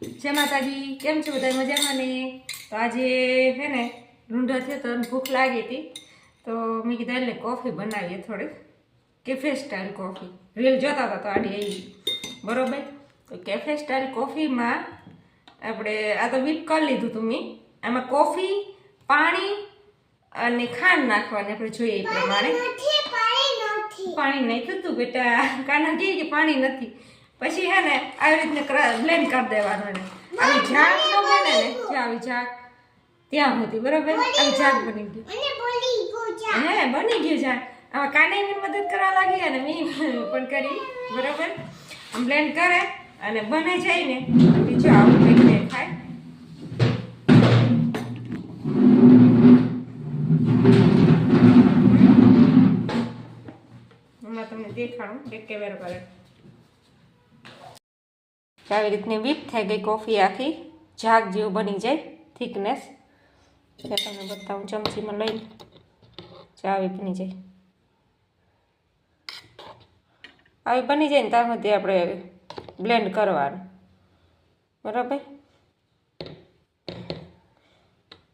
જય માતાજી, કેમ છો બધા? મજામાં ને? તો આજે હે ને રૂંઢા છે તો ભૂખ લાગી હતી, તો મેં કીધું એટલે કોફી બનાવીએ થોડીક કેફે સ્ટાઇલ કોફી. રીલ જોતા હતા તો આડી આવી બરોબર. તો કેફે સ્ટાઇલ કોફીમાં આપણે આ તો whip કરી લીધું હતું મેં. આમાં કોફી, પાણી અને ખાંડ નાખવાની આપણે જોઈએ એ પ્રમાણે. પાણી નાખ્યું હતું બેટા, કાના કહે કે પાણી નથી. પછી હે ને આવી રીતને બ્લેન્ડ કરી દેવાનું. એને આવી ઝાગ ન બને ને, જે આવી ઝાગ ત્યાં હતી બરોબર. આવી ઝાગ બની ગયું, હે બની ગયું ઝાગ. આમાં કાને મદદ કરવા લાગી અને મેં પણ કરી બરોબર. આમ બ્લેન્ડ કરે અને બને જાય ને બીજું આવું કંઈક થાય. હમણાં તમને દેખાડું કે કેમેરા પર આવી રીતની whip થઈ ગઈ કોફી, આખી ઝાગ જેવું બની જાય થિકનેસ. એટલે તમને બતાવું ચમચીમાં લઈને આવી બની જાય. આવી બની જાય ને ત્યાં સુધી આપણે બ્લેન્ડ કરવાનું બરાબર.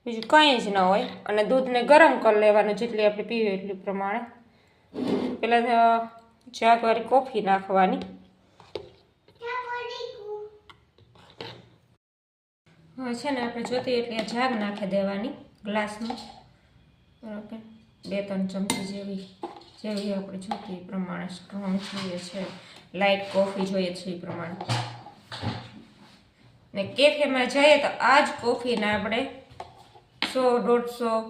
બીજું કંઈ જ ન હોય. અને દૂધને ગરમ કરી લેવાનું જેટલી આપણે પીવી એટલું પ્રમાણે. પહેલાં ઝાગવાળી કોફી નાખવાની. હવે છે ને આપણે જોતી એટલે ઝાગ નાખી દેવાની ગ્લાસમાં બરાબર. 2-3 ચમચી જેવી આપણે જોતી એ પ્રમાણે. સ્ટ્રોંગ જોઈએ છે, લાઇટ કોફી જોઈએ છે એ પ્રમાણે. ને કેફેમાં જઈએ તો આ જ કોફીને આપણે 100, 150,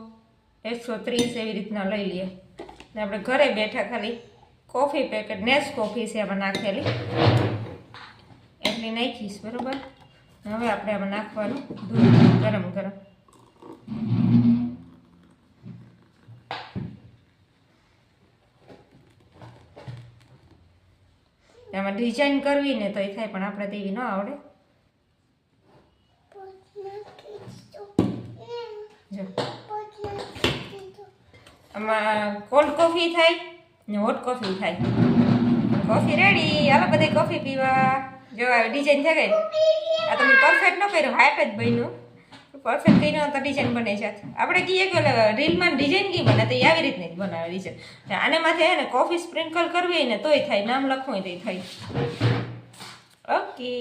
130 એવી રીતના લઈ લઈએ. ને આપણે ઘરે બેઠા ખાલી કોફી પેકેટ નેસકોફી છે એમાં નાખેલી એટલી નાખીશ બરાબર. હવે આપણે આમાં નાખવાનું દૂધ ગરમ ગરમ. એમાં ડિઝાઇન કરવી ને તો એ થાય, પણ આપણે તેવી ન આવડે. જો આમાં કોલ્ડ કોફી થાય ને હોટ કોફી થાય. કોફી રેડી, હાલો બધા કોફી પીવા. જો ડિઝાઇન થઈ ગઈ. આ તમે પરફેક્ટ ન કર્યો, હાઈટ જ બન્યું. પરફેક્ટ કર્યો તો ડિઝાઇન બને છે. આપણે કહીએ કે રીલમાં ડિઝાઇન કી બને તો એ આવી રીતની જ બનાવે ડિઝાઇન. આને માથે હે ને કોફી સ્પ્રિંકલ કરવી હોય ને તોય થાય, નામ લખવું હોય તો થાય. ઓકે.